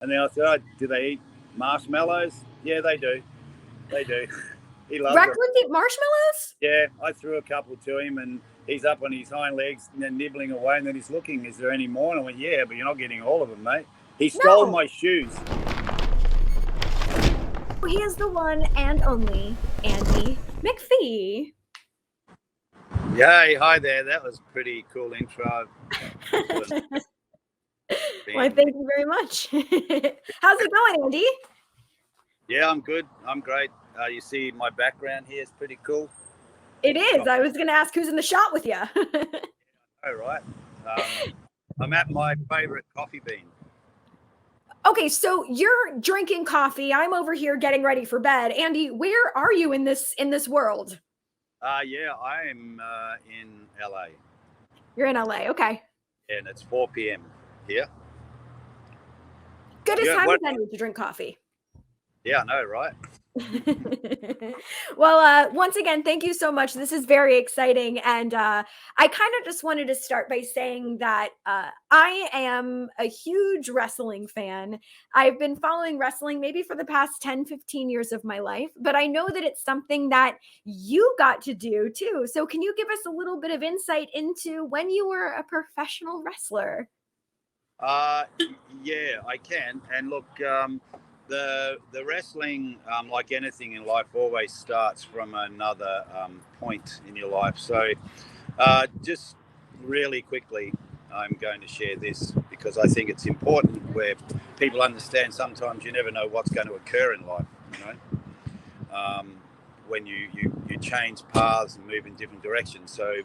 And then I said, oh, do they eat marshmallows? Yeah, they do. They do. He loves Raccoons eat marshmallows? Yeah, I threw a couple to him, and he's up on his hind legs and then nibbling away, and then he's looking, is there any more? And I went, yeah, but you're not getting all of them, mate. He stole my shoes. He is the one and only Andy Mcphee. Yay, hi there. That was a pretty cool intro. Well, thank you very much. How's it going, Andy? Yeah, I'm good. I'm great. You see my background here is pretty cool. It is. I was going to ask who's in the shot with you. Oh, right. I'm at my favorite coffee bean. Okay, so you're drinking coffee. I'm over here getting ready for bed. Andy, where are you in this world? Yeah, I'm in LA. You're in LA, okay. And it's 4 p.m. here. Goodest time of day to drink coffee. Yeah, I know, right? Well, once again, thank you so much. This is very exciting. And I kind of just wanted to start by saying that I am a huge wrestling fan. I've been following wrestling maybe for the past 10, 15 years of my life, but I know that it's something that you got to do too. So can you give us a little bit of insight into when you were a professional wrestler? Yeah, I can. And look, the wrestling, like anything in life, always starts from another point in your life. So just really quickly, I'm going to share this because I think it's important where people understand sometimes you never know what's going to occur in life, you know, when you change paths and move in different directions. So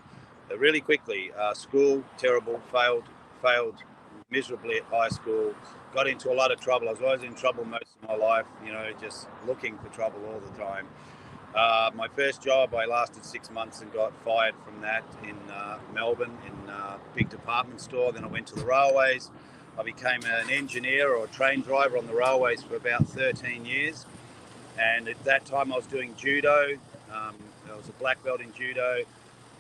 really quickly, school, terrible, failed miserably at high school, got into a lot of trouble. I was always in trouble most of my life, you know, just looking for trouble all the time. My first job, I lasted 6 months and got fired from that in Melbourne in a big department store. Then I went to the railways. I became an engineer or a train driver on the railways for about 13 years. And at that time I was doing judo. I was a black belt in judo.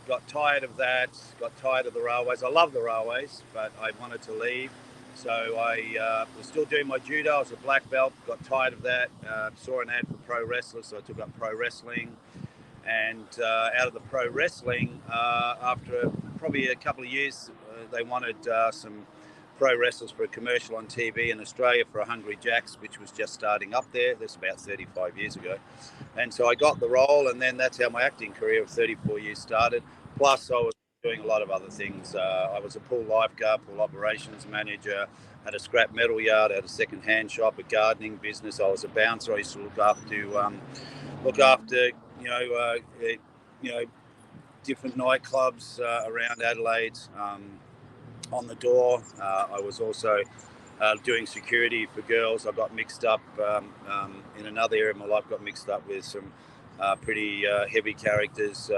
Got tired of that, got tired of the railways. I love the railways, but I wanted to leave. So I was still doing my judo. I was a black belt, got tired of that, saw an ad for pro wrestlers, so I took up pro wrestling. And out of the pro wrestling, after probably a couple of years, they wanted some pro wrestlers for a commercial on TV in Australia for a Hungry Jack's, which was just starting up there. That's about 35 years ago. And so I got the role, and then that's how my acting career of 34 years started. Plus, I was doing a lot of other things. I was a pool lifeguard, pool operations manager, had a scrap metal yard, had a second-hand shop, a gardening business. I was a bouncer. I used to look after different nightclubs around Adelaide. On the door, I was also doing security for girls. I got mixed up in another area of my life. Got mixed up with some pretty heavy characters,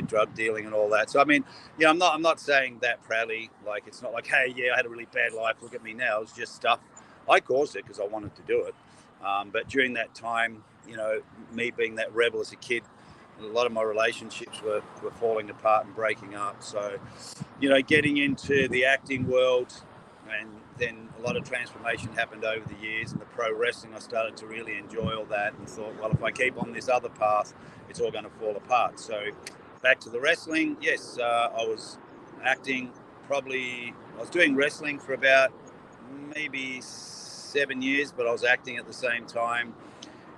drug dealing and all that. So I mean, yeah, I'm not saying that proudly. Like, it's not like, hey, yeah, I had a really bad life, look at me now. It's just stuff I caused it because I wanted to do it. But during that time, me being that rebel as a kid, a lot of my relationships were falling apart and breaking up. So, getting into the acting world, and then a lot of transformation happened over the years. And the pro wrestling, I started to really enjoy all that and thought, well, if I keep on this other path, it's all going to fall apart. So back to the wrestling. Yes, I was acting I was doing wrestling for about maybe 7 years, but I was acting at the same time.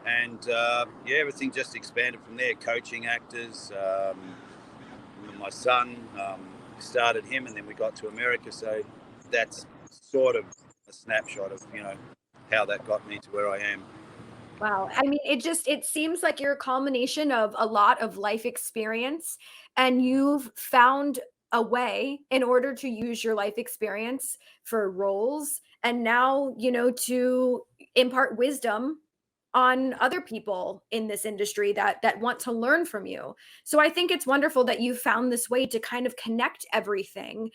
And everything just expanded from there. Coaching actors, my son, started him, and then we got to America. So that's sort of a snapshot of how that got me to where I am. Wow. I mean, it seems like you're a culmination of a lot of life experience, and you've found a way in order to use your life experience for roles, and now, to impart wisdom on other people in this industry that want to learn from you. So I think it's wonderful that you found this way to kind of connect everything.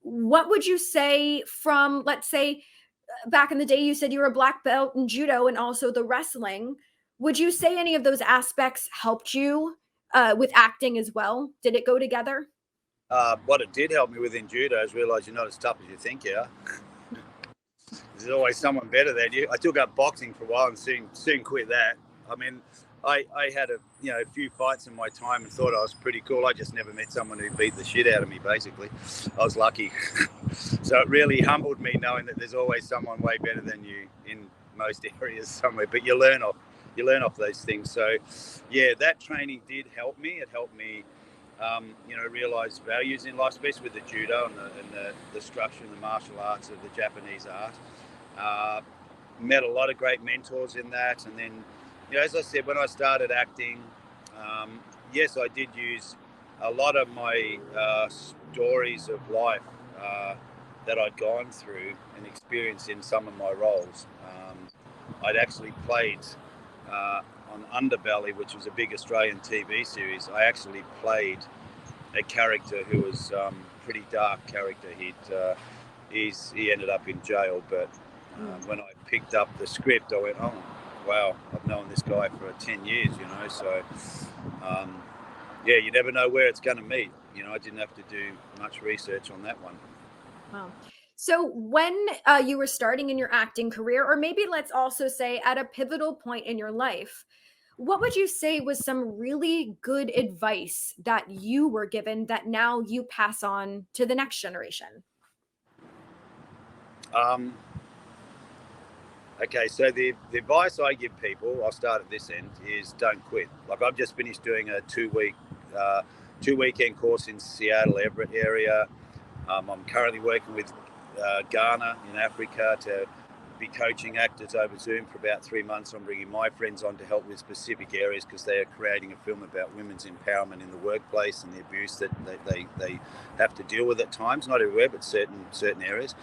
What would you say from, let's say, back in the day, you said you were a black belt in judo and also the wrestling. Would you say any of those aspects helped you with acting as well? Did it go together? What it did help me with in judo is realize you're not as tough as you think you are. there's always someone better than you. I took up boxing for a while and soon quit that. I mean, I had a few fights in my time and thought I was pretty cool. I just never met someone who beat the shit out of me, basically. I was lucky. So it really humbled me knowing that there's always someone way better than you in most areas somewhere. But you learn off those things. So yeah, that training did help me. It helped me realize values in life, especially with the judo and the structure and the martial arts of the Japanese art. Met a lot of great mentors in that. And then, as I said, when I started acting, yes, I did use a lot of my stories of life that I'd gone through and experienced in some of my roles. I'd actually played on Underbelly, which was a big Australian TV series. I actually played a character who was pretty dark character. He ended up in jail, but when I picked up the script, I went, oh wow, I've known this guy for 10 years, so you never know where it's going to meet. I didn't have to do much research on that one. Wow. So when you were starting in your acting career, or maybe let's also say at a pivotal point in your life, what would you say was some really good advice that you were given that now you pass on to the next generation? Okay, so the advice I give people, I'll start at this end, is don't quit. Like I've just finished doing a two weekend course in Seattle, Everett area. I'm currently working with Ghana in Africa to be coaching actors over Zoom for about 3 months. I'm bringing my friends on to help with specific areas because they are creating a film about women's empowerment in the workplace and the abuse that they have to deal with at times, not everywhere, but certain areas.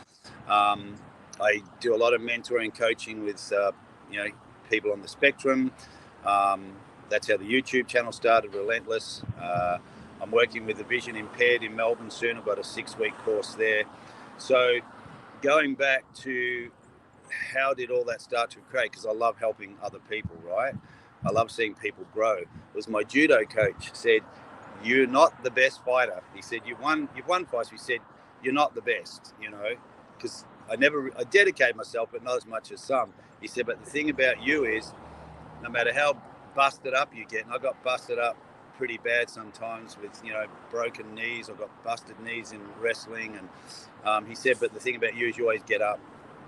I do a lot of mentoring and coaching with people on the spectrum. That's how the YouTube channel started, Relentless. I'm working with the vision impaired in Melbourne soon. I've got a 6-week course there. So going back to how did all that start to create? Because I love helping other people, right? I love seeing people grow. It was my judo coach said, you're not the best fighter. He said, you've won fights. He said, you're not the best, because I dedicate myself, but not as much as some. He said, but the thing about you is no matter how busted up you get, and I got busted up pretty bad sometimes with, broken knees. I got busted knees in wrestling. And he said, but the thing about you is you always get up.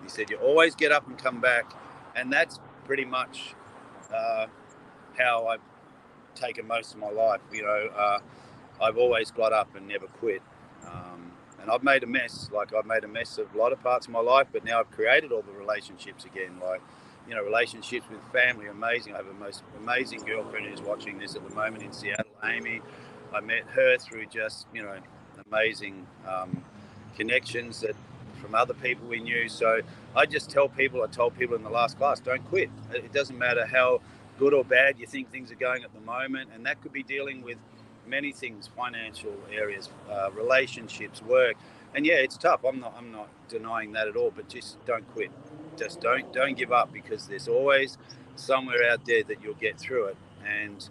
He said, you always get up and come back. And that's pretty much how I've taken most of my life. I've always got up and never quit. And I've made a mess. I've made a mess of a lot of parts of my life, but now I've created all the relationships again. Relationships with family, amazing. I have a most amazing girlfriend who's watching this at the moment in Seattle, Amy. I met her through just, amazing connections from other people we knew. So I told people in the last class, don't quit. It doesn't matter how good or bad you think things are going at the moment. And that could be dealing with many things, financial areas, relationships, work. And yeah, it's tough. I'm not denying that at all, but just don't quit. Just don't give up, because there's always somewhere out there that you'll get through it. And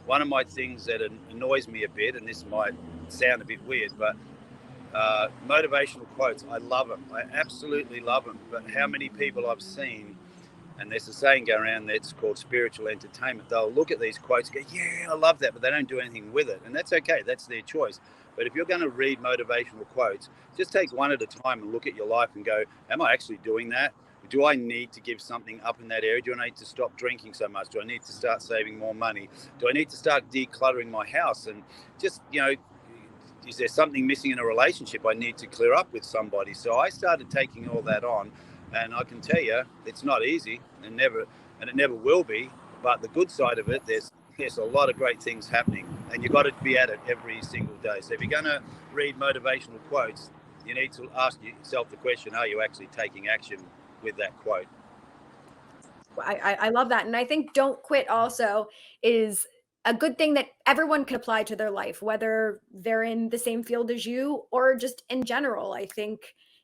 one of my things that annoys me a bit, and this might sound a bit weird, but motivational quotes, I love them. I absolutely love them. But how many people I've seen, and there's a saying going around that's called spiritual entertainment, they'll look at these quotes and go, yeah, I love that, but they don't do anything with it. And that's okay. That's their choice. But if you're going to read motivational quotes, just take one at a time and look at your life and go, am I actually doing that? Do I need to give something up in that area? Do I need to stop drinking so much? Do I need to start saving more money? Do I need to start decluttering my house? And just, is there something missing in a relationship I need to clear up with somebody? So I started taking all that on, and I can tell you it's not easy, and it never will be. But the good side of it, there's a lot of great things happening, and you've got to be at it every single day. So if you're going to read motivational quotes, you need to ask yourself the question, are you actually taking action with that quote? I love that. And I think don't quit also is a good thing that everyone can apply to their life, whether they're in the same field as you or just in general. I think,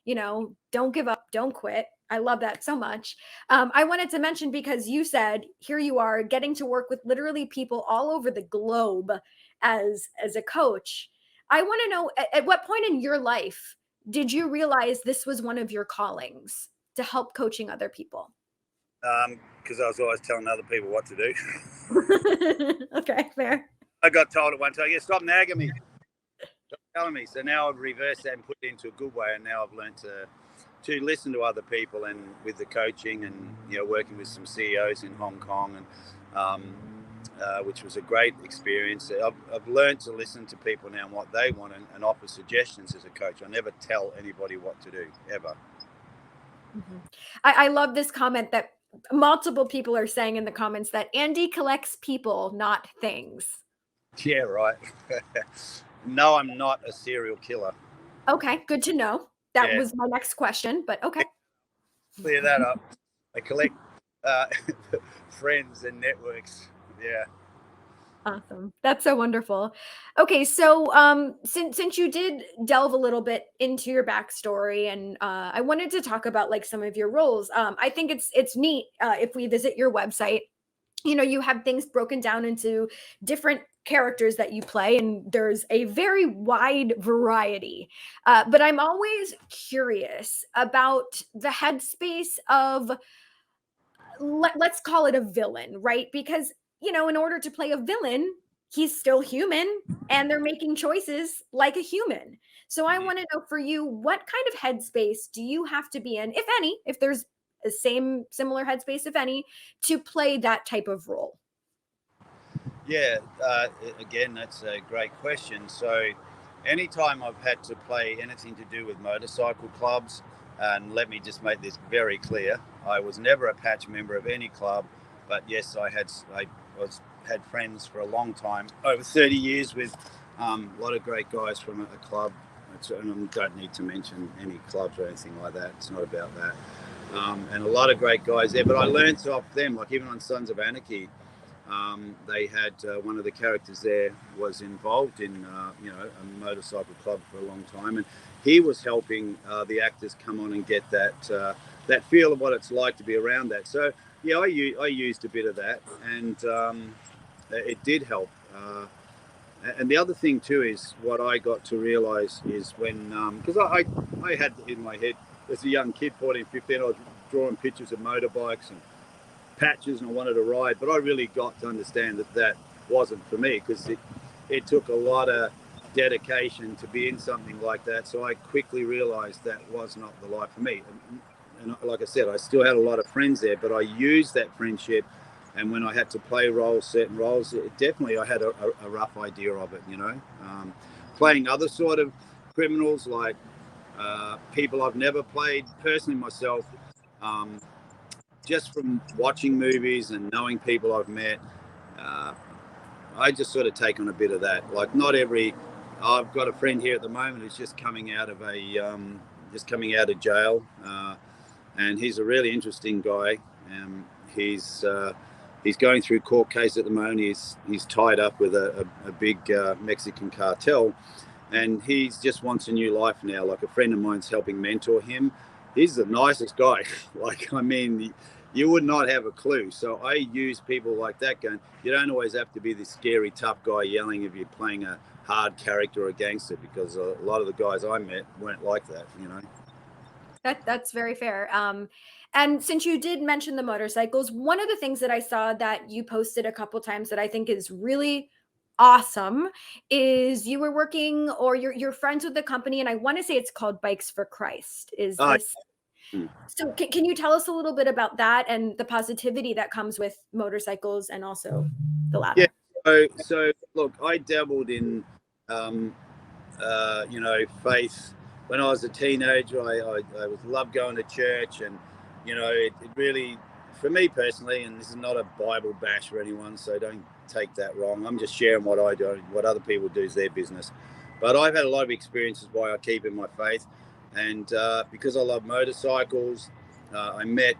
don't give up, don't quit. I love that so much. I wanted to mention, because you said here you are getting to work with literally people all over the globe as a coach. I want to know, at what point in your life did you realize this was one of your callings? to help coaching other people? Because I was always telling other people what to do. Okay, fair. I got told at one time, yeah, stop nagging me, stop telling me. So now I've reversed that and put it into a good way, and now I've learned to listen to other people, and with the coaching and working with some CEOs in Hong Kong, and which was a great experience. I've learned to listen to people now and what they want, and offer suggestions as a coach. I never tell anybody what to do, ever. Mm-hmm. I love this comment that multiple people are saying in the comments, that Andy collects people, not things. Yeah, right. No, I'm not a serial killer. Okay, good to know. That was my next question, but okay. Clear that up. I collect friends and networks. Yeah. Awesome. That's so wonderful. Okay, so since you did delve a little bit into your backstory, and I wanted to talk about like some of your roles. I think it's neat if we visit your website. You have things broken down into different characters that you play, and there's a very wide variety. But I'm always curious about the headspace of, let's call it a villain, right? Because, in order to play a villain, he's still human and they're making choices like a human. So I want to know, for you, what kind of headspace do you have to be in, if any, if there's a similar headspace, if any, to play that type of role? Yeah, again, that's a great question. So anytime I've had to play anything to do with motorcycle clubs, and let me just make this very clear, I was never a patch member of any club, but yes, I had friends for a long time, over 30 years, with a lot of great guys from a club. And I don't need to mention any clubs or anything like that. It's not about that. And a lot of great guys there, but I learned off them, like even on Sons of Anarchy. They had one of the characters there was involved in a motorcycle club for a long time, and he was helping the actors come on and get that feel of what it's like to be around that. So yeah, I used a bit of that, and it did help. And the other thing too is what I got to realize is when, because I had in my head as a young kid, 14, 15, I was drawing pictures of motorbikes and patches, and I wanted to ride, but I really got to understand that wasn't for me, because it took a lot of dedication to be in something like that. So I quickly realized that was not the life for me. And like I said, I still had a lot of friends there, but I used that friendship, and when I had to play certain roles, I had a rough idea of it, playing other sort of criminals, like people I've never played personally myself, just from watching movies and knowing people I've met. I just sort of take on a bit of that. Like, I've got a friend here at the moment who's just coming out of jail, and he's a really interesting guy. He's going through court case at the moment. He's tied up with a big Mexican cartel, and he just wants a new life now. Like, a friend of mine's helping mentor him. He's the nicest guy. Like, I mean, you would not have a clue. So I use people like that going, you don't always have to be this scary, tough guy yelling if you're playing a hard character or a gangster, because a lot of the guys I met weren't like that, That's very fair. And since you did mention the motorcycles, one of the things that I saw that you posted a couple times that I think is really awesome is you were working, or you're friends with the company, and I want to say it's called Bikes for Christ. Is this? So can you tell us a little bit about that and the positivity that comes with motorcycles and also the ladder? Yeah. So look, I dabbled in, faith when I was a teenager. I loved going to church, and it really, for me personally, and this is not a Bible bash for anyone, so don't take that wrong. I'm just sharing what I do. What other people do is their business. But I've had a lot of experiences why I keep in my faith, and because I love motorcycles, I met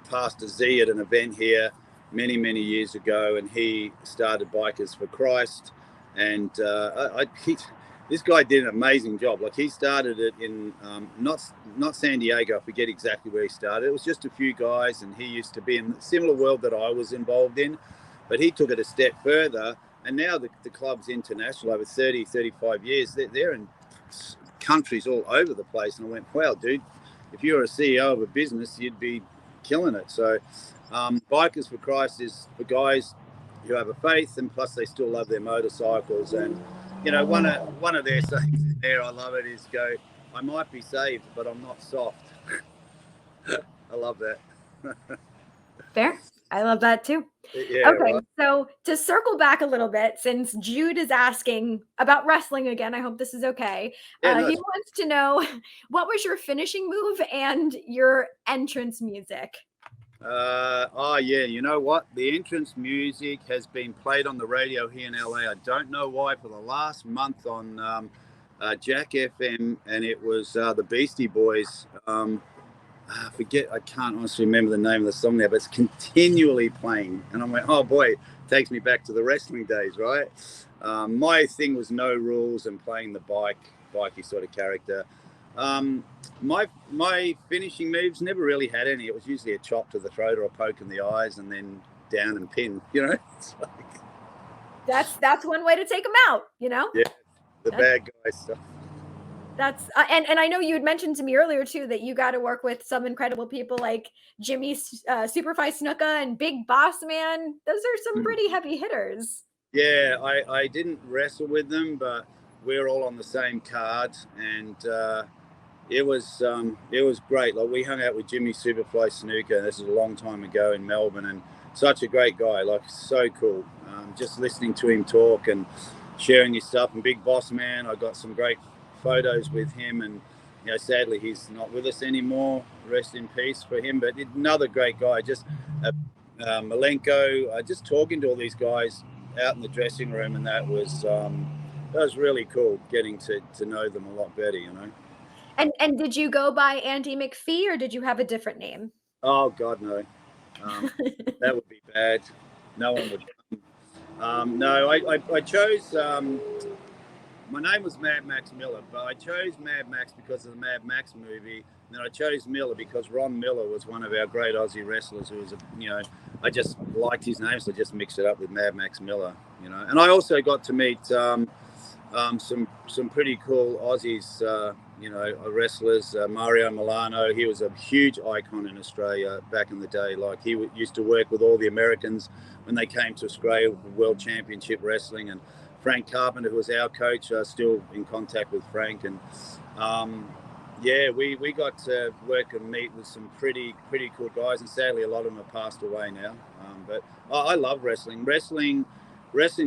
Pastor Z at an event here many, many years ago, and he started Bikers for Christ, and this guy did an amazing job. Like, he started it in not San Diego, I forget exactly where he started. It was just a few guys, and he used to be in a similar world that I was involved in, but he took it a step further, and now the club's international, over 30, 35 years. They're in countries all over the place, and I went, wow, dude, if you're a CEO of a business, you'd be killing it. So Bikers for Christ is for guys who have a faith, and plus they still love their motorcycles. And you know, one of their sayings in there, I love it, is go, I might be saved, but I'm not soft. I love that. Fair. I love that too. Yeah, okay, right. So to circle back a little bit, since Jude is asking about wrestling again, I hope this is okay. Yeah, He wants to know, what was your finishing move and your entrance music? Oh yeah, you know what? The entrance music has been played on the radio here in LA. I don't know why, for the last month on Jack FM, and it was the Beastie Boys. I forget, I can't honestly remember the name of the song now, but it's continually playing. And I'm like, oh boy, it takes me back to the wrestling days, right? My thing was no rules and playing the bikey sort of character. My finishing moves never really had any. It was usually a chop to the throat or a poke in the eyes and then down and pin, you know? It's like... That's one way to take them out, you know? Yeah, the bad guy stuff. That's and I know you had mentioned to me earlier too that you got to work with some incredible people like Jimmy Superfly Snuka and Big Boss Man. Those are some pretty heavy hitters. Yeah, I didn't wrestle with them, but we're all on the same card, and it was great. Like, we hung out with Jimmy Superfly Snuka. This is a long time ago in Melbourne, and such a great guy. Like, so cool. Just listening to him talk and sharing his stuff. And Big Boss Man, I got some great photos with him, and you know, sadly he's not with us anymore. Rest in peace for him. But another great guy. Just Malenko. Just talking to all these guys out in the dressing room, and that was really cool. Getting to know them a lot better, you know. And did you go by Andy Mcphee, or did you have a different name? Oh God, no. That would be bad. No one would. No, I chose. My name was Mad Max Miller, but I chose Mad Max because of the Mad Max movie. And then I chose Miller because Ron Miller was one of our great Aussie wrestlers who was, I just liked his name, so I just mixed it up with Mad Max Miller, you know. And I also got to meet some pretty cool Aussies, wrestlers. Mario Milano, he was a huge icon in Australia back in the day. Like, he used to work with all the Americans when they came to Australia with World Championship Wrestling. And Frank Carpenter, who was our coach, still in contact with Frank. And we got to work and meet with some pretty cool guys. And sadly, a lot of them have passed away now. But I love wrestling. Wrestling,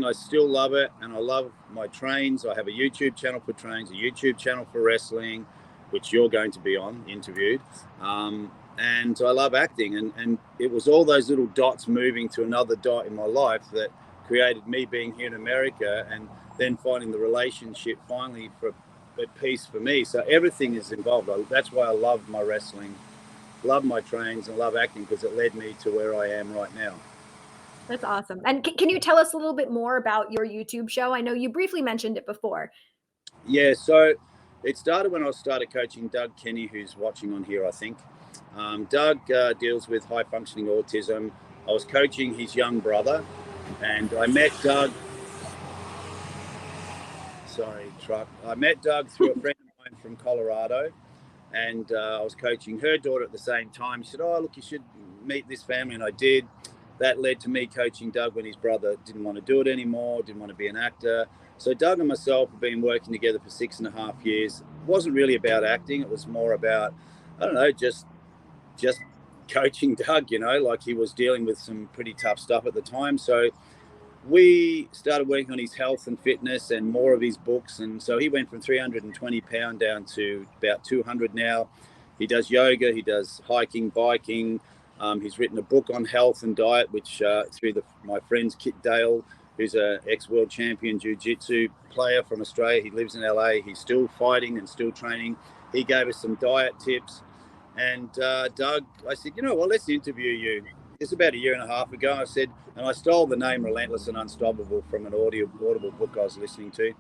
I still love it, and I love my trains. I have a YouTube channel for trains, a YouTube channel for wrestling, which you're going to be on, interviewed. And I love acting, and it was all those little dots moving to another dot in my life that created me being here in America, and then finding the relationship finally for peace for me. So everything is involved. That's why I love my wrestling, love my trains, and love acting, because it led me to where I am right now. That's awesome. And can you tell us a little bit more about your YouTube show? I know you briefly mentioned it before. Yeah, so it started when I started coaching Doug Kenny, who's watching on here, I think. Doug deals with high functioning autism. I was coaching his young brother, and I met Doug. Sorry, truck. I met Doug through a friend of mine from Colorado, and I was coaching her daughter at the same time. She said, "Oh, look, you should meet this family," and I did. That led to me coaching Doug when his brother didn't want to do it anymore, didn't want to be an actor. So Doug and myself have been working together for 6.5 years. It wasn't really about acting. It was more about, I don't know, just coaching Doug, you know, like he was dealing with some pretty tough stuff at the time. So we started working on his health and fitness and more of his books. And so he went from 320 pounds down to about 200 now. He does yoga, he does hiking, biking. He's written a book on health and diet, which through my friends Kit Dale, who's an ex-world champion jiu-jitsu player from Australia. He lives in LA. He's still fighting and still training. He gave us some diet tips. And Doug, I said, you know what, let's interview you. It's about 1.5 years ago. I said, and I stole the name Relentless and Unstoppable from an audible book I was listening to.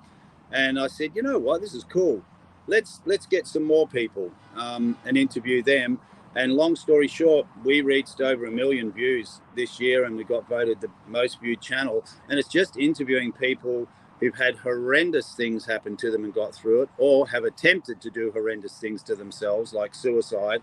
And I said, you know what, this is cool. Let's get some more people and interview them. And long story short, we reached over 1 million views this year, and we got voted the most viewed channel. And it's just interviewing people who've had horrendous things happen to them and got through it, or have attempted to do horrendous things to themselves, like suicide.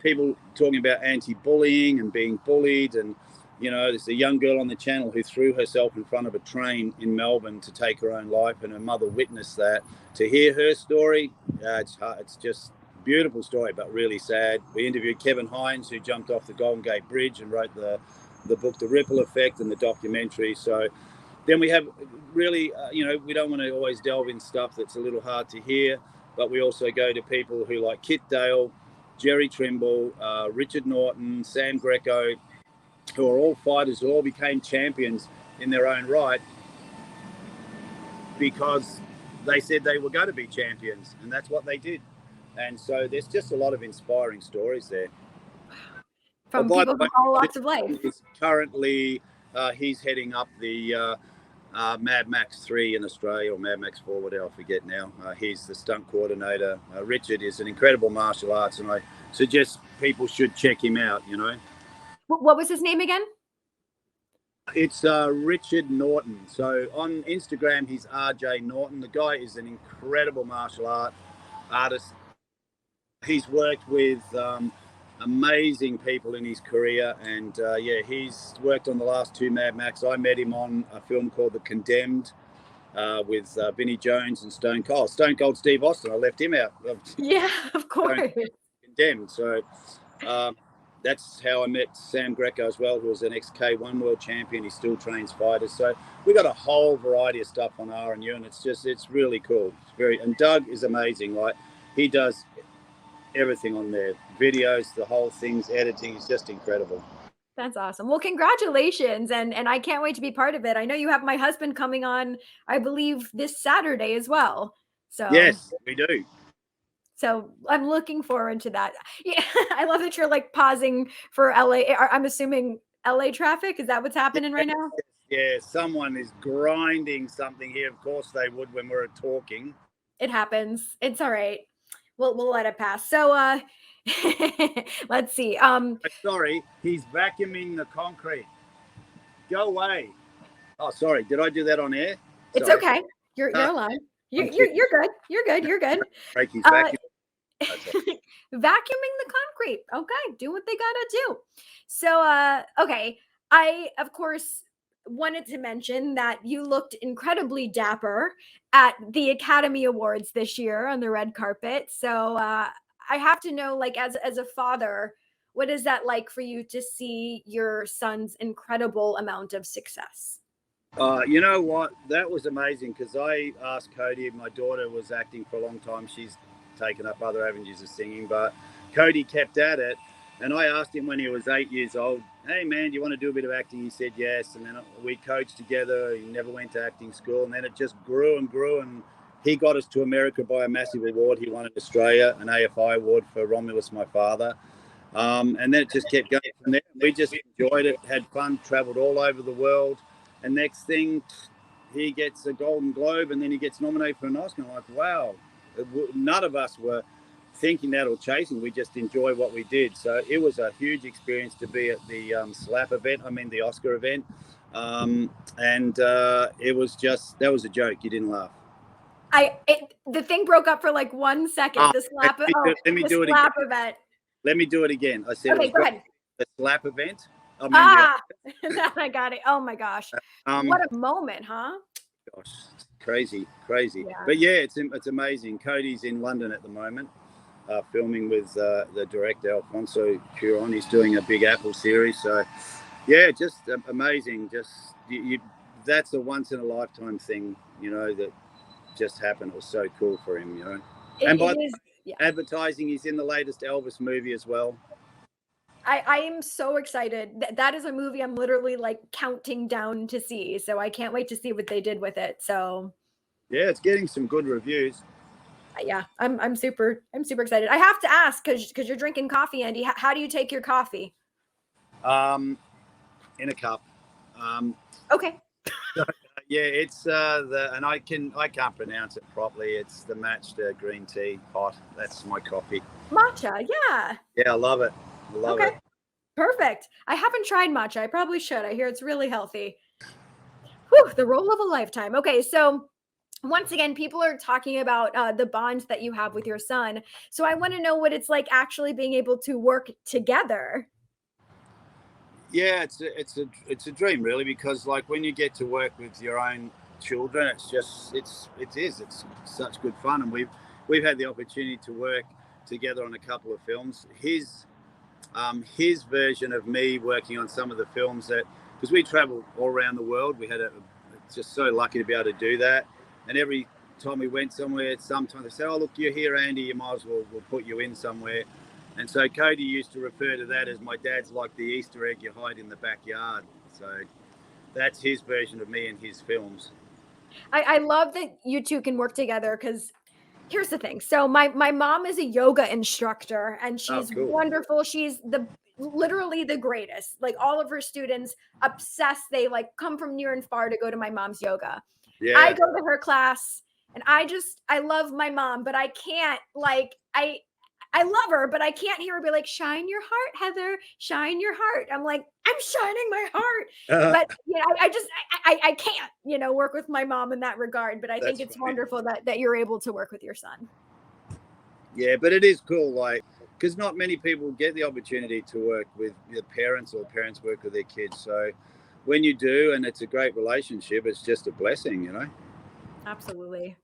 People talking about anti-bullying and being bullied. And, you know, there's a young girl on the channel who threw herself in front of a train in Melbourne to take her own life, and her mother witnessed that. To hear her story, it's just a beautiful story, but really sad. We interviewed Kevin Hines, who jumped off the Golden Gate Bridge and wrote the book The Ripple Effect and the documentary. So then we have really, you know, we don't want to always delve in stuff that's a little hard to hear, but we also go to people who like Kit Dale, Jerry Trimble, Richard Norton, Sam Greco, who are all fighters who all became champions in their own right because they said they were going to be champions, and that's what they did. And so there's just a lot of inspiring stories there. From people who all walks of life. Currently, he's heading up the Mad Max 3 in Australia, or Mad Max 4, whatever, I forget now. He's the stunt coordinator. Richard is an incredible martial arts, and I suggest people should check him out, you know. What was his name again? It's Richard Norton. So on Instagram, he's RJ Norton. The guy is an incredible martial artist. He's worked with amazing people in his career, and yeah, he's worked on the last 2 Mad Max. I met him on a film called The Condemned with Vinnie Jones and Stone Cold. Stone Cold Steve Austin, I left him out. Yeah, of course. Condemned. So that's how I met Sam Greco as well, who was an ex-K1 world champion. He still trains fighters. So we got a whole variety of stuff on RNU, and it's really cool. And Doug is amazing. Like, he does everything on there, videos, the whole thing's editing. It's just incredible. That's awesome. Well, congratulations. And I can't wait to be part of it. I know you have my husband coming on, I believe, this Saturday as well. So yes, we do. So I'm looking forward to that. Yeah, I love that you're like pausing for LA. I'm assuming LA traffic. Is that what's happening right now? Yeah, someone is grinding something here. Of course they would when we're talking. It happens. It's all right. We'll let it pass. So let's see. Sorry, he's vacuuming the concrete. Go away. Oh, sorry. Did I do that on air? It's okay. You're allowed. You're good. You're good. You're good. Vacuuming the concrete. Okay, do what they gotta do. So okay, I of course wanted to mention that you looked incredibly dapper at the Academy Awards this year on the red carpet. So I have to know, like, as a father, what is that like for you to see your son's incredible amount of success? You know what? That was amazing, because I asked Cody. My daughter was acting for a long time. She's taken up other avenues of singing, but Cody kept at it. And I asked him when he was 8 years old, hey, man, do you want to do a bit of acting? He said yes. And then we coached together. He never went to acting school. And then it just grew and grew. And he got us to America by a massive award. He won in Australia, an AFI award for Romulus, my father. And then it just kept going from there. We just enjoyed it, had fun, traveled all over the world. And next thing, he gets a Golden Globe, and then he gets nominated for an Oscar. I'm like, wow. None of us were thinking that or chasing. We just enjoy what we did. So it was a huge experience to be at the the Oscar event. It was just, that was a joke. You didn't laugh. The thing broke up for like 1 second. The slap event. Let me do it again. I said, okay, go ahead. The slap event. I got it. Oh my gosh. What a moment, huh? Gosh, crazy. Yeah. But yeah, it's amazing. Cody's in London at the moment, filming with the director Alfonso Cuarón. He's doing a Big Apple series. So yeah, just amazing. Just that's a once in a lifetime thing, you know, that just happened. It was so cool for him, you know. Advertising, he's in the latest Elvis movie as well. I am so excited. That is a movie I'm literally like counting down to see. So I can't wait to see what they did with it. So yeah, it's getting some good reviews. Yeah, I'm super excited. I have to ask, because you're drinking coffee, Andy. How do you take your coffee? In a cup. Okay. Yeah, it's and I can't pronounce it properly. It's the Matcha green tea hot. That's my coffee. Matcha, yeah. Yeah, I love it. Love it. Perfect. I haven't tried matcha. I probably should. I hear it's really healthy. Whew, the role of a lifetime. Okay, so once again, people are talking about the bond that you have with your son. So I want to know what it's like actually being able to work together. Yeah, it's a dream really, because like when you get to work with your own children, it's such good fun, and we've had the opportunity to work together on a couple of films. His version of me working on some of the films, that because we travel all around the world, we had just so lucky to be able to do that. And every time we went somewhere, sometimes they said, "Oh, look, you're here, Andy. You might as well, we'll put you in somewhere." And so Cody used to refer to that as, my dad's like the Easter egg you hide in the backyard. So that's his version of me in his films. I love that you two can work together because here's the thing. So my mom is a yoga instructor and Oh, she's cool. wonderful. She's literally the greatest. Like all of her students obsess. They like come from near and far to go to my mom's yoga. Yeah. I go to her class and I love my mom, but I can't I love her, but I can't hear her be like, shine your heart, Heather, shine your heart. I'm like, I'm shining my heart. But you know, I can't, you know, work with my mom in that regard. But I think it's wonderful that you're able to work with your son. Yeah, but it is cool, like, because not many people get the opportunity to work with their parents, or parents work with their kids. So when you do, and it's a great relationship, it's just a blessing, you know. Absolutely.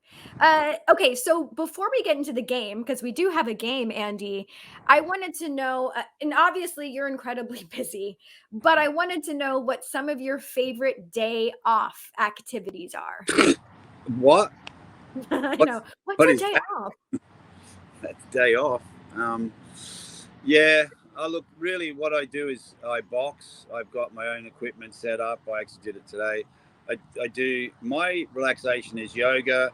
Okay, so before we get into the game, because we do have a game, Andy, I wanted to know, and obviously you're incredibly busy, but I wanted to know what some of your favorite day off activities are. What? I know. What's what a is day that? off? That's day off. Yeah, I look, really what I do is I box. I've got my own equipment set up. I actually did it today. I do, my relaxation is yoga,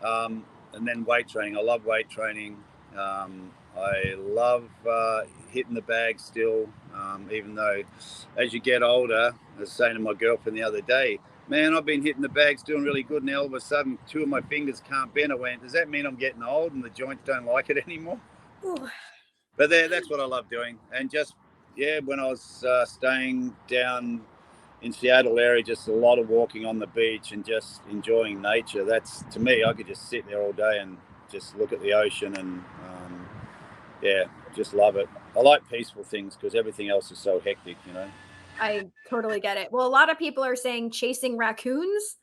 and then weight training. I love weight training. I love hitting the bag still, even though as you get older, I was saying to my girlfriend the other day, man, I've been hitting the bags doing really good. Now all of a sudden, two of my fingers can't bend. I went, does that mean I'm getting old and the joints don't like it anymore? Ooh. But that's what I love doing. And just, yeah, when I was staying down in Seattle area, just a lot of walking on the beach and just enjoying nature. That's, to me, I could just sit there all day and just look at the ocean and, yeah, just love it. I like peaceful things because everything else is so hectic, you know. I totally get it. Well, a lot of people are saying chasing raccoons.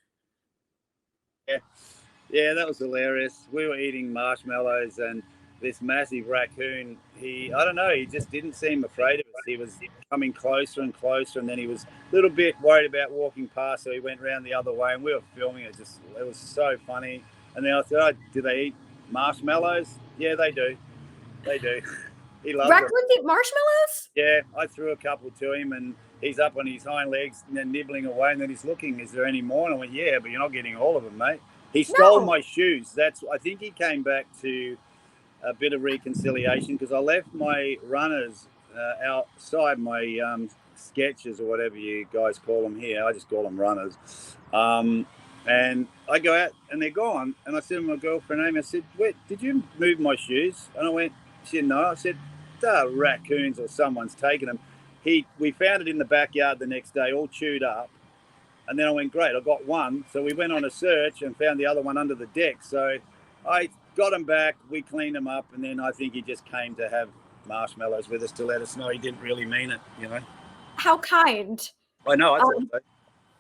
Yeah, that was hilarious. We were eating marshmallows and this massive raccoon, I don't know, he just didn't seem afraid of us. He was coming closer and closer, and then he was a little bit worried about walking past, so he went around the other way, and we were filming it. It was so funny. And then I said, oh, do they eat marshmallows? Yeah, they do. They do. He loves them. Raccoons eat marshmallows? Yeah, I threw a couple to him, and he's up on his hind legs and then nibbling away, and then he's looking, is there any more? And I went, yeah, but you're not getting all of them, mate. He stole my shoes. I think he came back to a bit of reconciliation because I left my runners outside, my sketches or whatever you guys call them here. I just call them runners. And I go out and they're gone. And I said to my girlfriend, Amy, I said, wait, did you move my shoes? And I went, she said, no. I said, raccoons or someone's taken them. We found it in the backyard the next day, all chewed up. And then I went, great, I got one. So we went on a search and found the other one under the deck. So I got him back, we cleaned him up, and then I think he just came to have marshmallows with us to let us know he didn't really mean it, you know. How kind. I know, I thought so.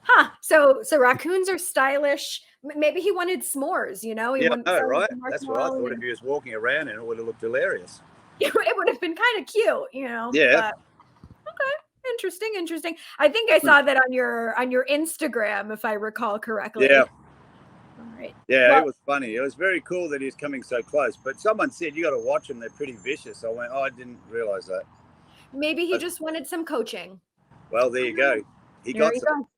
Huh. So raccoons are stylish. Maybe he wanted s'mores, you know? Yeah, I know, right? That's what I thought. If he was walking around and it would have looked hilarious. It would have been kind of cute, you know? Yeah. But, okay. Interesting. I think I saw that on your Instagram, if I recall correctly. Yeah. All right. Yeah, well, it was funny. It was very cool that he's coming so close. But someone said, you got to watch them. They're pretty vicious. I went, oh, I didn't realize that. Maybe he just wanted some coaching. Well, there you go. He got some.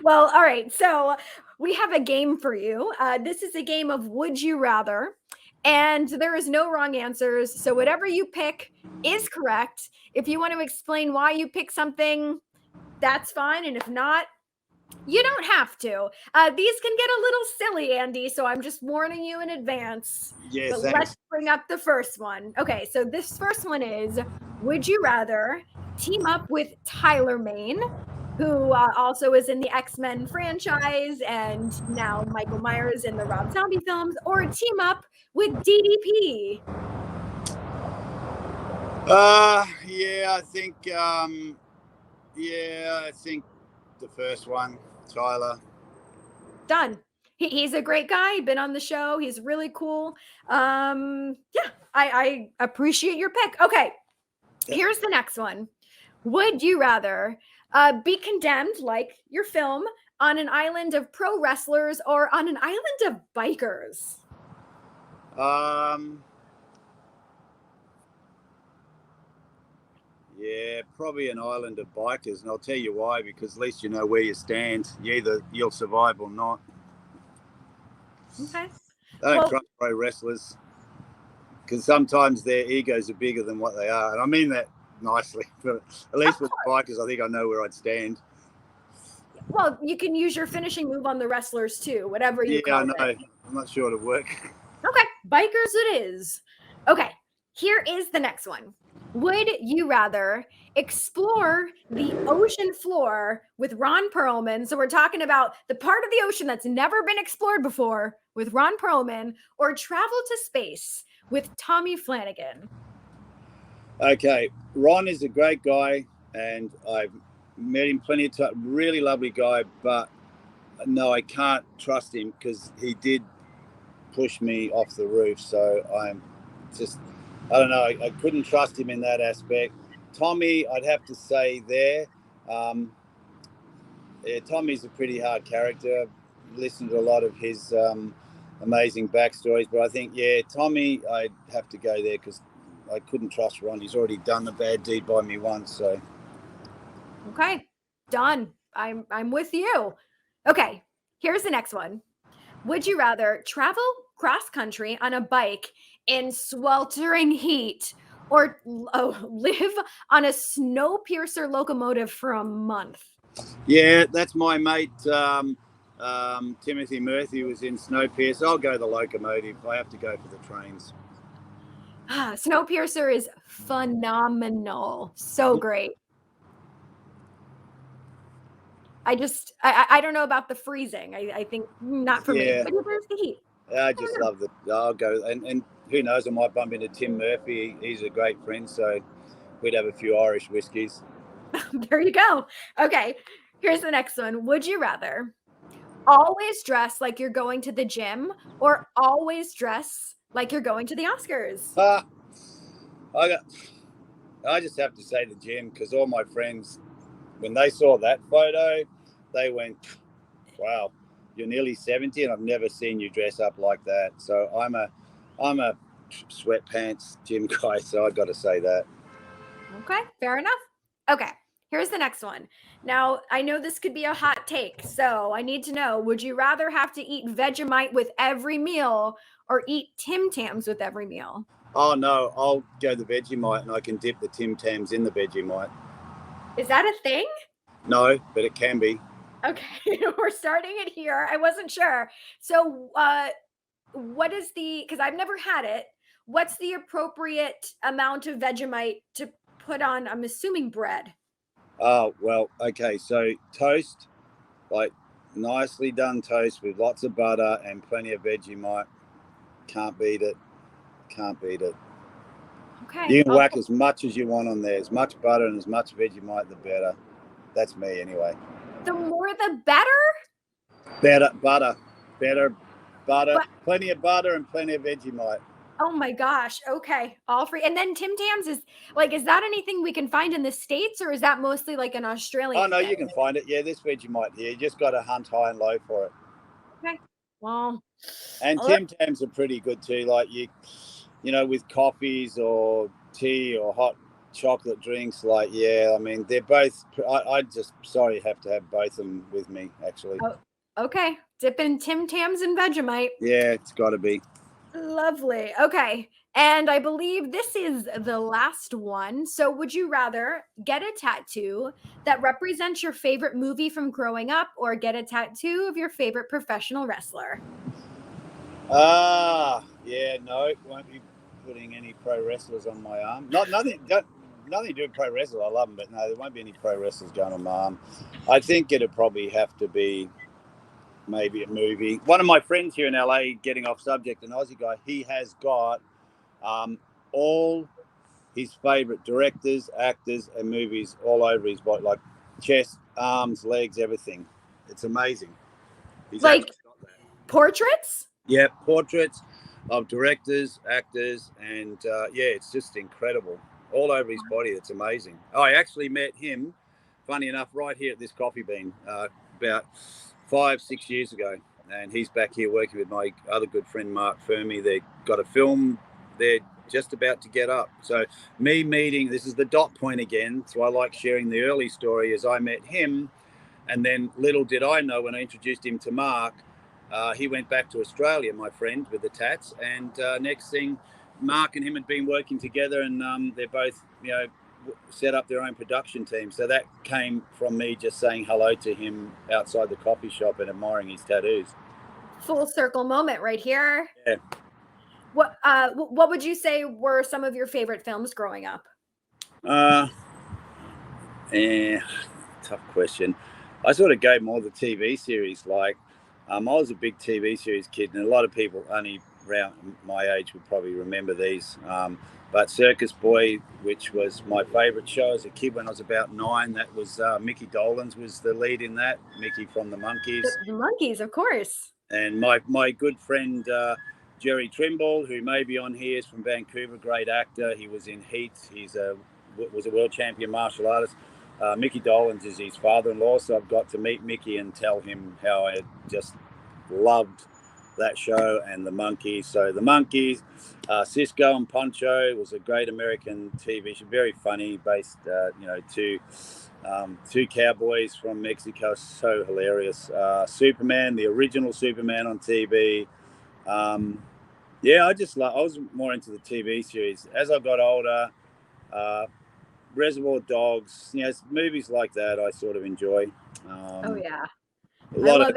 Well, all right. So we have a game for you. This is a game of Would You Rather. And there is no wrong answers. So whatever you pick is correct. If you want to explain why you pick something, that's fine. And if not, you don't have to. These can get a little silly, Andy. So I'm just warning you in advance. Yes, but let's bring up the first one. Okay, so this first one is, would you rather team up with Tyler Main who also is in the X-Men franchise, and now Michael Myers in the Rob Zombie films, or team up with DDP? Yeah, I think the first one, Tyler. Done. He's a great guy. Been on the show. He's really cool. Yeah, I appreciate your pick. Okay, here's the next one. Would you rather be condemned, like your film, on an island of pro wrestlers or on an island of bikers? Yeah, probably an island of bikers, and I'll tell you why, because at least you know where you stand. Either you'll survive or not. Okay. I don't trust pro wrestlers because sometimes their egos are bigger than what they are. And I mean that nicely, but at least with bikers, I think I know where I'd stand. Well, you can use your finishing move on the wrestlers too, whatever you call it. Yeah, I know. I'm not sure it'll work. Okay, bikers it is. Okay, here is the next one. Would you rather explore the ocean floor with Ron Perlman? So we're talking about the part of the ocean that's never been explored before with Ron Perlman, or travel to space with Tommy Flanagan? Okay, Ron is a great guy, and I've met him plenty of times. Really lovely guy, but no, I can't trust him because he did push me off the roof. So I'm just, I don't know, I couldn't trust him in that aspect. Tommy, I'd have to say there. Yeah, Tommy's a pretty hard character. I've listened to a lot of his amazing backstories, but I think, yeah, Tommy, I'd have to go there because I couldn't trust Ron. He's already done a bad deed by me once. So, okay, done. I'm with you. Okay, here's the next one. Would you rather travel cross country on a bike in sweltering heat, or live on a Snowpiercer locomotive for a month? Yeah, that's my mate. Timothy Murphy was in Snowpiercer. I'll go the locomotive. I have to go for the trains. Snowpiercer is phenomenal. So great. I don't know about the freezing. I think not for me, but there's the heat. I just love the. I'll go, and who knows? I might bump into Tim Murphy. He's a great friend, so we'd have a few Irish whiskies. There you go. Okay, here's the next one. Would you rather always dress like you're going to the gym, or always dress like you're going to the Oscars? I just have to say the gym, because all my friends, when they saw that photo, they went, "Wow, you're nearly 70, and I've never seen you dress up like that." So I'm a sweatpants gym guy, so I've got to say that. Okay, fair enough. Okay, here's the next one. Now, I know this could be a hot take, so I need to know, would you rather have to eat Vegemite with every meal or eat Tim Tams with every meal? Oh, no, I'll go the Vegemite, and I can dip the Tim Tams in the Vegemite. Is that a thing? No, but it can be. Okay, we're starting it here. I wasn't sure. So, what is because I've never had it. What's the appropriate amount of Vegemite to put on, I'm assuming, bread? Oh, well, okay. So toast, like nicely done toast with lots of butter and plenty of Vegemite. Can't beat it. Can't beat it. Okay. You can whack as much as you want on there. As much butter and as much Vegemite, the better. That's me anyway. The more the better? Butter. Plenty of butter and plenty of Vegemite. Oh my gosh. Okay. All free. And then Tim Tams is that anything we can find in the States, or is that mostly like an Australian Oh, no, thing? you can find it. Yeah, this Vegemite here. You just got to hunt high and low for it. Okay. Well. And Tim Tams are pretty good too. Like you know, with coffees or tea or hot chocolate drinks, like, yeah, I mean, they're both, I just, sorry, have to have both of them with me, actually. Oh, okay. Dipping Tim Tams and Vegemite. Yeah, it's got to be. Lovely. Okay. And I believe this is the last one. So would you rather get a tattoo that represents your favorite movie from growing up, or get a tattoo of your favorite professional wrestler? Yeah, no, won't be putting any pro wrestlers on my arm. Nothing. nothing to do with pro wrestlers. I love them, but no, there won't be any pro wrestlers going on. I think it'd probably have to be maybe a movie. One of my friends here in LA, getting off subject, an Aussie guy, he has got all his favourite directors, actors, and movies all over his body, like chest, arms, legs, everything. It's amazing. He's like got that. Portraits? Yeah, portraits of directors, actors, and it's just incredible. All over his body. It's amazing. I actually met him, funny enough, right here at this Coffee Bean about 5-6 years ago. And he's back here working with my other good friend, Mark Fermi. They've got a film they're just about to get up. So me meeting, this is the dot point again. So I like sharing the early story as I met him. And then little did I know when I introduced him to Mark, he went back to Australia, my friend with the tats. And next thing, Mark and him had been working together, and they're both, set up their own production team. So that came from me just saying hello to him outside the coffee shop and admiring his tattoos. Full circle moment right here. Yeah. What would you say were some of your favorite films growing up? Tough question. I sort of go more the TV series. Like, I was a big TV series kid, and a lot of people only around my age would probably remember these. But Circus Boy, which was my favourite show as a kid when I was about 9, that was Mickey Dolenz was the lead in that. Mickey from the Monkees. The Monkees, of course. And my good friend Jerry Trimble, who may be on here, is from Vancouver, great actor. He was in Heat. Was a world champion martial artist. Mickey Dolenz is his father-in-law, so I've got to meet Mickey and tell him how I just loved that show and the Monkees. So the Monkees, Cisco and Poncho was a great American TV show, very funny, based two cowboys from Mexico, so hilarious. Superman, the original Superman on TV. I was more into the TV series. As I got older, Reservoir Dogs, movies like that I sort of enjoy. Oh yeah, a lot of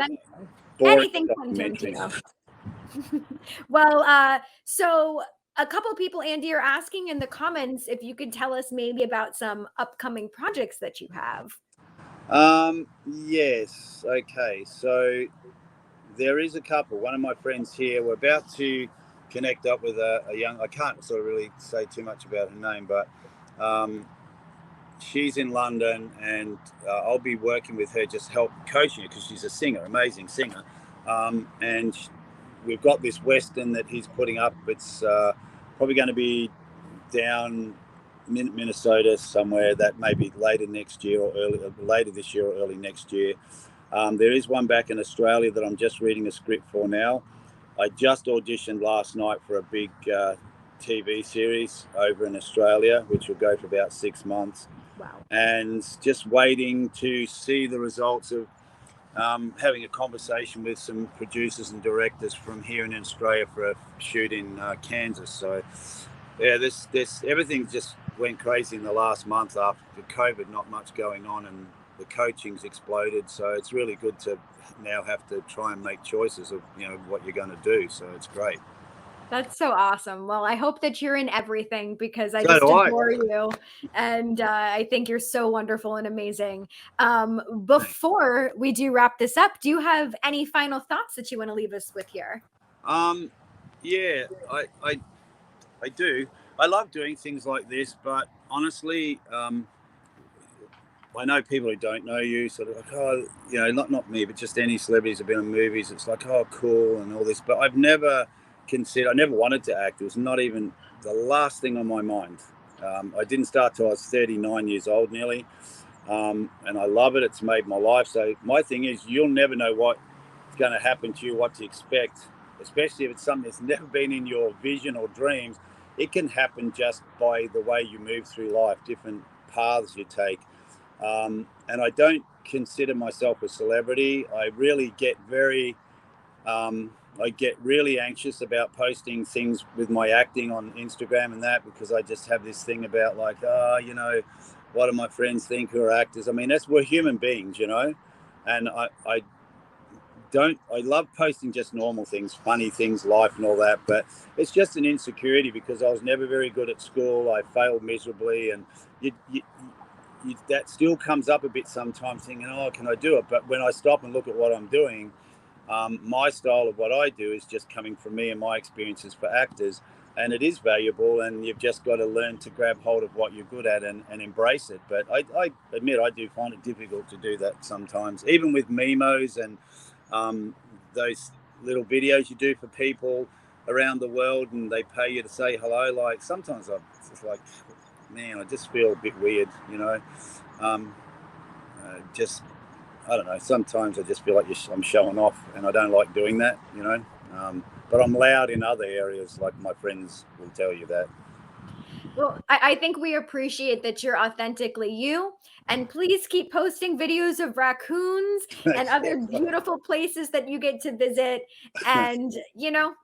anything Tarantino. Well, so a couple people, Andy, are asking in the comments if you could tell us maybe about some upcoming projects that you have. Yes. Okay. So there is a couple. One of my friends here, we're about to connect up with a young, I can't sort of really say too much about her name, but she's in London, and I'll be working with her, just help coaching her, because she's a singer, amazing singer. And we've got this Western that he's putting up. It's probably going to be down Minnesota somewhere, that maybe later this year or early next year. There is one back in Australia that I'm just reading a script for now. I just auditioned last night for a big TV series over in Australia, which will go for about 6 months. Wow. And just waiting to see the results of having a conversation with some producers and directors from here in Australia for a shoot in Kansas. So this everything just went crazy in the last month after COVID, not much going on, and the coaching's exploded. So it's really good to now have to try and make choices of what you're going to do. So it's great. That's so awesome. Well, I hope that you're in everything, because I just adore you. And I think you're so wonderful and amazing. Before we do wrap this up, do you have any final thoughts that you want to leave us with here? Yeah, I do. I love doing things like this, but honestly, I know people who don't know you sort of like, not me, but just any celebrities have been in movies. It's like, oh, cool and all this, but I never wanted to act. It was not even the last thing on my mind. I didn't start till I was 39 years old nearly, and I love it. It's made my life. So my thing is, you'll never know what's going to happen to you, what to expect, especially if it's something that's never been in your vision or dreams. It can happen just by the way you move through life, different paths you take. And I don't consider myself a celebrity. I really get very anxious about posting things with my acting on Instagram and that, because I just have this thing about like, what do my friends think who are actors? I mean, we're human beings, and I love posting just normal things, funny things, life and all that, but it's just an insecurity because I was never very good at school. I failed miserably, and that still comes up a bit sometimes, thinking, oh, can I do it? But when I stop and look at what I'm doing, my style of what I do is just coming from me and my experiences for actors, and it is valuable, and you've just got to learn to grab hold of what you're good at and embrace it. But I admit I do find it difficult to do that sometimes, even with Memos and those little videos you do for people around the world and they pay you to say hello. Like sometimes I'm just like, man, I just feel a bit weird, you know. Just, I don't know, sometimes I just feel like I'm showing off, and I don't like doing that, you know. But I'm loud in other areas, like my friends will tell you that. Well, I think we appreciate that you're authentically you. And please keep posting videos of raccoons and other beautiful places that you get to visit. And, you know,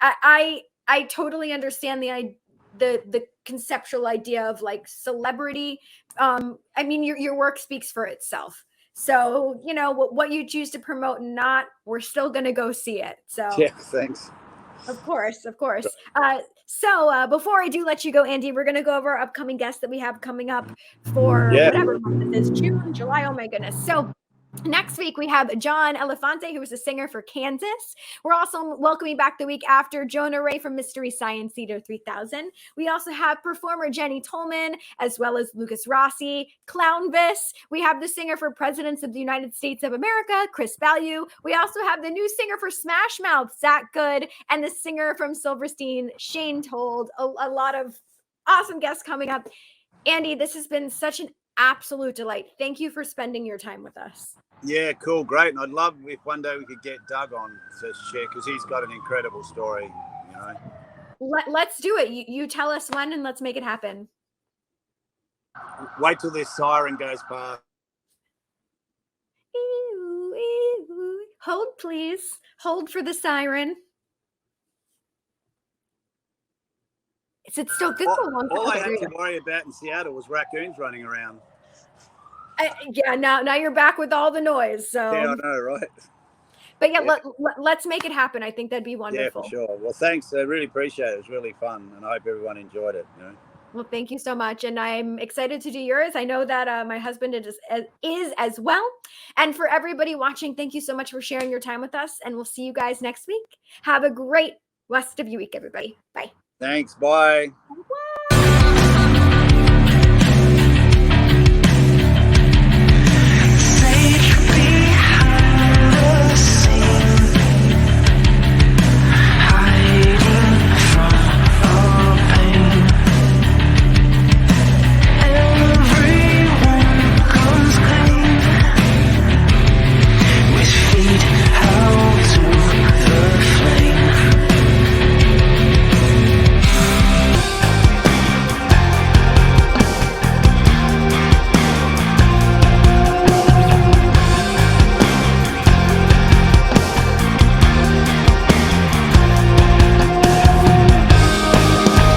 I totally understand the conceptual idea of like celebrity. I mean, your work speaks for itself. So, you know, what you choose to promote and not, we're still going to go see it. So, yeah, thanks. Of course, of course. So before I do let you go, Andy, we're going to go over our upcoming guests that we have coming up for whatever month this is, June, July. Oh my goodness. So next week, we have John Elefante, who is a singer for Kansas. We're also welcoming back the week after Jonah Ray from Mystery Science Theater 3000. We also have performer Jenny Tolman, as well as Lucas Rossi, Clownvis. We have the singer for Presidents of the United States of America, Chris Value. We also have the new singer for Smash Mouth, Zach Good, and the singer from Silverstein, Shane Told. A lot of awesome guests coming up. Andy, this has been such an absolute delight. Thank you for spending your time with us. Yeah, cool, great. And I'd love if one day we could get Doug on to share, because he's got an incredible story, you know. Let's do it. You tell us when, and let's make it happen. Wait till this siren goes past. Hold, please. Hold for the siren. Is it still good? All I had to worry about in Seattle was raccoons running around. Yeah, now you're back with all the noise. So yeah, I know, right? But yeah, let's make it happen. I think that'd be wonderful. Yeah, for sure. Well, thanks. I really appreciate it. It was really fun, and I hope everyone enjoyed it. You know. Well, thank you so much, and I'm excited to do yours. I know that my husband is as well. And for everybody watching, thank you so much for sharing your time with us, and we'll see you guys next week. Have a great rest of your week, everybody. Bye. Thanks. Bye.